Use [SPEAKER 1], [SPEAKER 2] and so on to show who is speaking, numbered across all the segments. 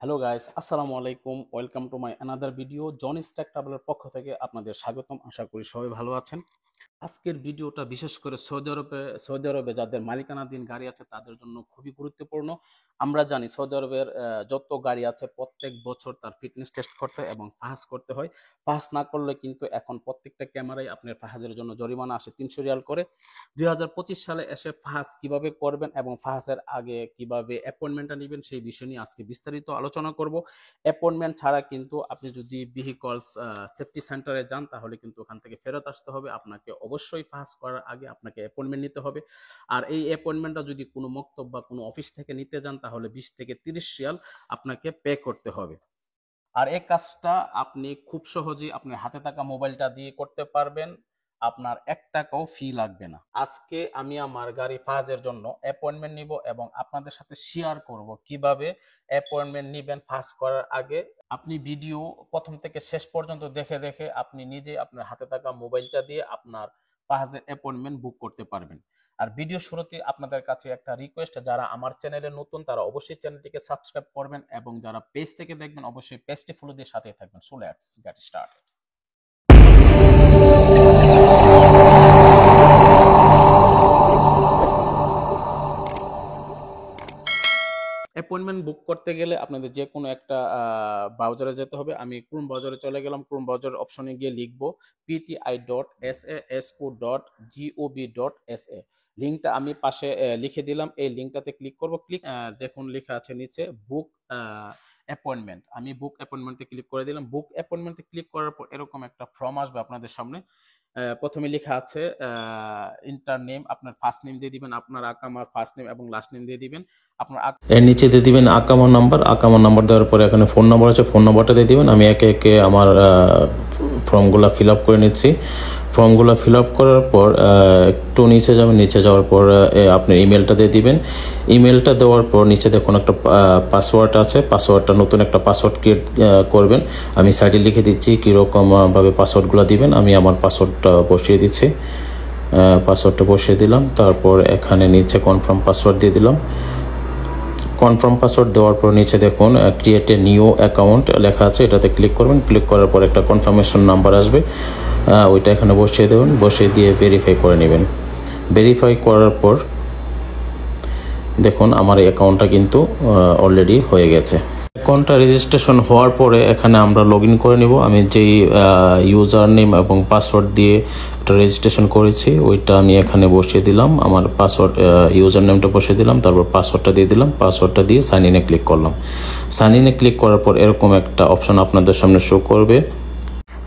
[SPEAKER 1] Hello guys, আসসালামু আলাইকুম। Welcome to my another video. John Stack ট্রাভেলের পক্ষ থেকে আপনাদের স্বাগতম। আশা করি সবাই ভালো আছেন। আজকের ভিডিওটা বিশেষ করে সৌদি আরবে যাদের মালিকানাধীন গাড়ি আছে তাদের জন্য খুবই গুরুত্বপূর্ণ। আমরা জানি সৌদি আরবের যত গাড়ি আছে প্রত্যেক বছর তার ফিটনেস টেস্ট করতে হয় এবং ফাহাস করতে হয়। ফাহাস না করলে কিন্তু এখন প্রত্যেকটা ক্যামেরায় আপনার ফাহাজের জন্য জরিমানা আসে 300 রিয়াল করে। 2025 সালে এসে ফাহাস কিভাবে করবেন এবং ফাহাসের আগে কিভাবে অ্যাপয়েন্টমেন্টটা নেবেন সেই বিষয় নিয়ে আজকে বিস্তারিত আলোচনা করব। অ্যাপয়েন্টমেন্ট ছাড়া কিন্তু আপনি যদি ভেহিকলস সেফটি সেন্টারে যান তাহলে কিন্তু ওখান থেকে ফেরত আসতে হবে। আপনাকে অবশ্যই পাস করার আগে আপনাকে অ্যাপয়েন্টমেন্ট নিতে হবে। আর এই অ্যাপয়েন্টমেন্টটা যদি কোনো মক্তব বা কোনো অফিস থেকে নিতে যান তাহলে 20 থেকে 30 রিয়াল আপনাকে পে করতে হবে। আর এই কাজটা আপনি খুব সহজেই আপনার হাতে থাকা মোবাইলটা দিয়ে করতে পারবেন। আপনার 1 টাকাও ফি লাগবে না। আজকে আমি আমার গাড়ি ফাজের জন্য অ্যাপয়েন্টমেন্ট নিব এবং আপনাদের সাথে শেয়ার করব কিভাবে অ্যাপয়েন্টমেন্ট নিবেন ফাজ করার আগে। আপনি ভিডিও প্রথম থেকে শেষ পর্যন্ত দেখে দেখে আপনি নিজে আপনার হাতে থাকা মোবাইলটা দিয়ে আপনার ফাজের অ্যাপয়েন্টমেন্ট বুক করতে পারবেন। আর ভিডিও শুরুতে আপনাদের কাছে একটা রিকোয়েস্ট, যারা আমার চ্যানেলে নতুন তারা অবশ্যই চ্যানেলটিকে সাবস্ক্রাইব করবেন এবং যারা পেজ থেকে দেখবেন অবশ্যই পেজটি ফলো দিয়ে সাথে থাকবেন। So let's get started. Appointment বুক করতে গেলে আপনাদের যে কোনো একটা ব্রাউজারে যেতে হবে। আমি ক্রোম ব্রাউজারে চলে গেলাম। ক্রোম ব্রাউজার অপশনে গিয়ে লিখবো pti.sasko.gov.sa। লিঙ্কটা আমি পাশে লিখে দিলাম। এই লিঙ্কটাতে ক্লিক করব। দেখুন লেখা আছে নিচে বুক অ্যাপয়েন্টমেন্ট। আমি বুক অ্যাপয়েন্টমেন্টে ক্লিক করে দিলাম। বুক অ্যাপয়েন্টমেন্টে ক্লিক করার পর এরকম একটা ফর্ম আসবে আপনাদের সামনে। প্রথমে লেখা আছে ইন্টার নেম, আপনার ফার্স্ট নেম দিয়ে দিবেন, আপনার আকামার ফার্স্ট নেম এবং লাস্ট নেম দিয়ে দিবেন। আপনার
[SPEAKER 2] এর নিচে দিয়ে দিবেন আকামার নাম্বার দেওয়ার পরে এখানে ফোন নাম্বার আছে, ফোন নাম্বারটা দিয়ে দিবেন। আমি একে একে আমার ফর্মগুলো ফিল আপ করে নিচ্ছি। ফর্মগুলো ফিল আপ করার পর একটু নিচে যাবেন। নিচে যাওয়ার পর আপনি ইমেলটা দিয়ে দিবেন। ইমেলটা দেওয়ার পর নিচে দেখুন একটা পাসওয়ার্ড আছে। পাসওয়ার্ডটা নতুন একটা পাসওয়ার্ড ক্রিয়েট করবেন। আমি সাইডে লিখে দিচ্ছি কীরকমভাবে পাসওয়ার্ডগুলো দিবেন। আমি আমার পাসওয়ার্ডটা বসিয়ে দিচ্ছি। পাসওয়ার্ডটা বসিয়ে দিলাম। তারপর এখানে নিচে কনফার্ম পাসওয়ার্ড দিয়ে দিলাম। কনফার্ম পাসওয়ার্ড দেওয়ার পর নিচে দেখুন ক্রিয়েট এ নিউ অ্যাকাউন্ট লেখা আছে, এটাতে ক্লিক করবেন। ক্লিক করার পর একটা কনফার্মেশন নাম্বার আসবে, ওইটা এখানে বসিয়ে দেবেন। বসিয়ে দিয়ে ভেরিফাই করে নেবেন। ভেরিফাই করার পর দেখুন আমার এই অ্যাকাউন্টটা কিন্তু অলরেডি হয়ে গেছে। অ্যাকাউন্টটা রেজিস্ট্রেশন হওয়ার পরে এখানে আমরা লগ ইন করে নিব। আমি যেই ইউজার নেম এবং পাসওয়ার্ড দিয়ে এটা রেজিস্ট্রেশন করেছি ওইটা আমি এখানে বসিয়ে দিলাম। আমার পাসওয়ার্ড ইউজার নেমটা বসিয়ে দিলাম, তারপর পাসওয়ার্ডটা দিয়ে দিলাম। পাসওয়ার্ডটা দিয়ে সাইন ইনে ক্লিক করলাম। সাইন ইনে ক্লিক করার পর এরকম একটা অপশন আপনাদের সামনে শো করবে।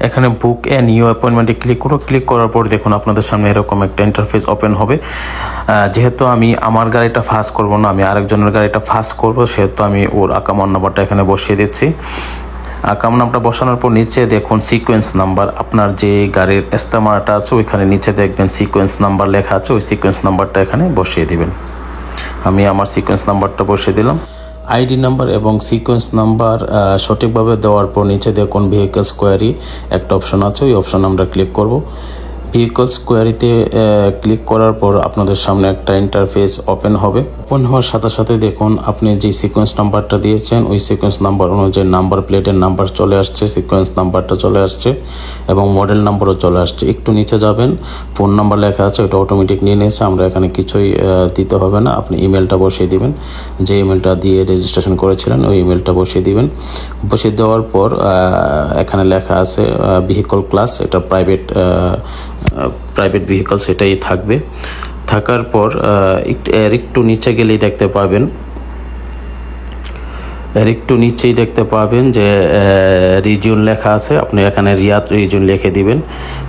[SPEAKER 2] এখানে বুক এ নিউ অ্যাপয়েন্টমেন্টে ক্লিক করো। ক্লিক করার পর দেখুন আপনাদের সামনে এরকম একটা ইন্টারফেস ওপেন হবে। যেহেতু আমি আমার গাড়িটা ফাস্ট করব না, আমি আরেকজনের গাড়িটা ফাস্ট করব, সেহেতু আমি ওর আকামার নাম্বারটা এখানে বসিয়ে দিচ্ছি। আকাম নাম্বারটা বসানোর পর নিচে দেখুন সিকোয়েন্স নাম্বার, আপনার যে গাড়ির ইস্তেমারটা আছে ওইখানে নিচে দেখবেন সিকোয়েন্স নাম্বার লেখা আছে, ওই সিকোয়েন্স নাম্বারটা এখানে বসিয়ে দিবেন। আমি আমার সিকোয়েন্স নাম্বারটা বসিয়ে দিলাম। আইডি নাম্বার এবং সিকোয়েন্স নাম্বার সঠিকভাবে দেওয়ার পর নিচে দেখুন ভেহিকলস কোয়ারি একটা অপশন আছে, ওই অপশন আমরা ক্লিক করব। ভেহিকলস কোয়ারিতে ক্লিক করার পর আপনাদের সামনে একটা ইন্টারফেস ওপেন হবে। ওপেন হওয়ার সাথে সাথে দেখুন আপনি যে সিকোয়েন্স নাম্বারটা দিয়েছেন ওই সিকোয়েন্স নাম্বার অনুযায়ী নাম্বার প্লেটের নাম্বার চলে আসছে, সিকোয়েন্স নাম্বারটা চলে আসছে এবং মডেল নাম্বারও চলে আসছে। একটু নিচে যাবেন, ফোন নাম্বার লেখা আছে, ওটা অটোমেটিক নিয়ে নিয়েছে, আমরা এখানে কিছুই দিতে হবে না। আপনি ইমেলটা বসিয়ে দিবেন, যে ইমেলটা দিয়ে রেজিস্ট্রেশন করেছিলেন ওই ইমেলটা বসিয়ে দিবেন। বসিয়ে দেওয়ার পর এখানে লেখা আছে ভেহিকল ক্লাস, এটা প্রাইভেট ভেহিকল সেটাই থাকবে। থাকার পর একটু নিচে গেলেই দেখতে পাবেন, একটু নিচেই দেখতে পাবেন যে রিজিয়ন লেখা আছে। আপনি এখানে রিয়াদ রিজিয়ন লিখে দিবেন।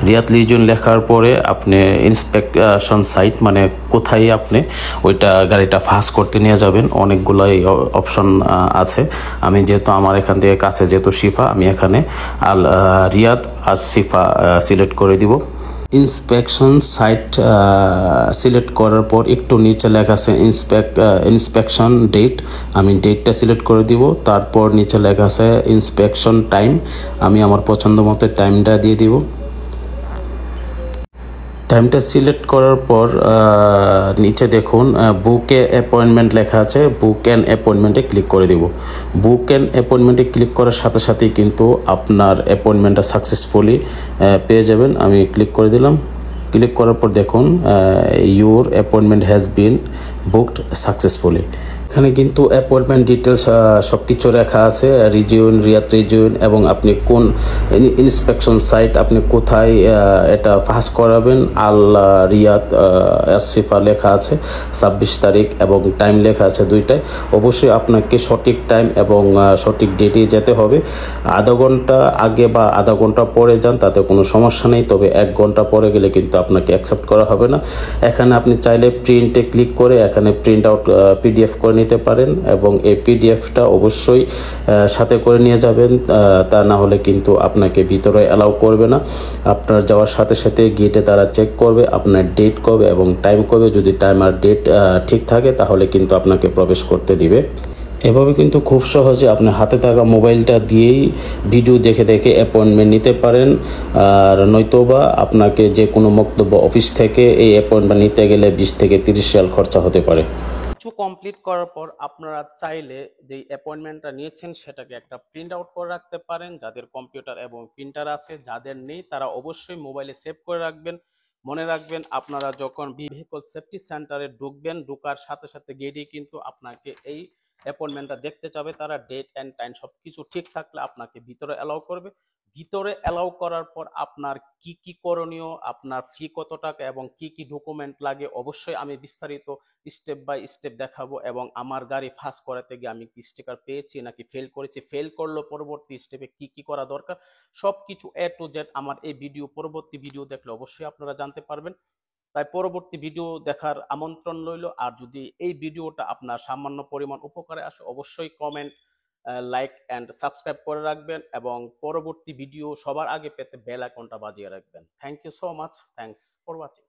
[SPEAKER 2] রিয়াদ রিজিয়ন লেখার পরে আপনি ইন্সপেকশন সাইট মানে কোথায় আপনি ওইটা গাড়িটা ফাস্ট করতে নিয়ে যাবেন, অনেকগুলোই অপশন আছে। আমি যেহেতু আমার এখান থেকে কাছে যেহেতু শিফা, আমি এখানে রিয়াদ আর শিফা সিলেক্ট করে দিব। ইন্সপেকশন সাইট সিলেক্ট করার পর একটু নিচে লেখা আছে ইন্সপেকশন ডেট, আমি ডেটটা সিলেক্ট করে দিব। তারপর নিচে লেখা আছে ইন্সপেকশন টাইম, আমি আমার পছন্দ মতো টাইমটা দিয়ে দিব। টাইমটা সিলেক্ট করার পর নিচে দেখুন বুকে অ্যাপয়েন্টমেন্ট লেখা আছে, বুক অ্যান্ড অ্যাপয়েন্টমেন্টে ক্লিক করে দিব। বুক অ্যান্ড অ্যাপয়েন্টমেন্টে ক্লিক করার সাথে সাথেই কিন্তু আপনার অ্যাপয়েন্টমেন্টটা সাকসেসফুলি পেয়ে যাবেন। আমি ক্লিক করে দিলাম। ক্লিক করার পর দেখুন your appointment has been booked successfully. এখানে কিন্তু অ্যাপয়েন্টমেন্ট ডিটেলস সব কিছু লেখা আছে, রিজিয়ন, রিয়াদ রিজিয়ন, এবং আপনি কোন ইন্সপেকশন সাইট, আপনি কোথায় এটা পাস করাবেন। আল রিয়াদ আসিফা লেখা আছে, 26 তারিখ, এবং টাইম লেখা আছে দুইটায়। অবশ্যই আপনাকে সঠিক টাইম এবং সঠিক ডেটে যেতে হবে। আধা ঘন্টা আগে বা আধা ঘন্টা পরে যান, তাতে কোনো সমস্যা নেই, তবে 1 ঘন্টা পরে গেলে কিন্তু আপনাকে অ্যাকসেপ্ট করা হবে না। এখানে আপনি চাইলে প্রিন্টে ক্লিক করে এখানে প্রিন্ট আউট পিডিএফ করে নিতে পারেন, এবং এই পিডিএফটা অবশ্যই সাথে করে নিয়ে যাবেন, তা না হলে কিন্তু আপনাকে ভিতরে অ্যালাউ করবে না। আপনার যাওয়ার সাথে সাথে গেটে তারা চেক করবে আপনার ডেট কবে এবং টাইম কবে। যদি টাইম আর ডেট ঠিক থাকে তাহলে কিন্তু আপনাকে প্রবেশ করতে দিবে। এভাবে কিন্তু খুব সহজে আপনি হাতে থাকা মোবাইলটা দিয়েই ভিডিও দেখে দেখে অ্যাপয়েন্টমেন্ট নিতে পারেন। আর নয়তোবা আপনাকে যে কোনো বক্তব্য অফিস থেকে এই অ্যাপয়েন্টমেন্ট নিতে গেলে 20 থেকে 30 রিয়াল খরচা হতে পারে।
[SPEAKER 1] কিছু কমপ্লিট করার পর আপনারা চাইলে যেই অ্যাপয়েন্টমেন্টটা নিয়েছেন সেটাকে একটা প্রিন্ট আউট করে রাখতে পারেন। যাদের কম্পিউটার এবং প্রিন্টার আছে, যাদের নেই তারা অবশ্যই মোবাইলে সেভ করে রাখবেন। মনে রাখবেন, আপনারা যখন ভেহিকল সেফটি সেন্টারে ঢুকবেন, ঢোকার সাথে সাথে গেটেই কিন্তু আপনাকে এই অ্যাপয়েন্টমেন্টটা দেখতে চাবে তারা। ডেট অ্যান্ড টাইম সব কিছু ঠিক থাকলে আপনাকে ভিতরে অ্যালাউ করবে। ভিতরে অ্যালাউ করার পর আপনার কি কি করণীয়, আপনার ফি কত টাকা এবং কি কি ডকুমেন্ট লাগে, অবশ্যই আমি বিস্তারিত স্টেপ বাই স্টেপ দেখাবো। এবং আমার গাড়ি ফার্স্ট করাতে গিয়ে আমি কি স্টিকার পেয়েছি নাকি ফেল করেছি, ফেল করলো পরবর্তী স্টেপে কি কি করা দরকার, সবকিছু এ টু জেড আমার এই পরবর্তী ভিডিও দেখলে অবশ্যই আপনারা জানতে পারবেন। তাই পরবর্তী ভিডিও দেখার আমন্ত্রণ রইল। আর যদি এই ভিডিওটা আপনার সামান্য পরিমাণ উপকারে আসে, অবশ্যই কমেন্ট, লাইক অ্যান্ড সাবস্ক্রাইব করে রাখবেন, এবং পরবর্তী ভিডিও সবার আগে পেতে বেল আইকনটা বাজিয়ে রাখবেন। Thank you so much, thanks for watching.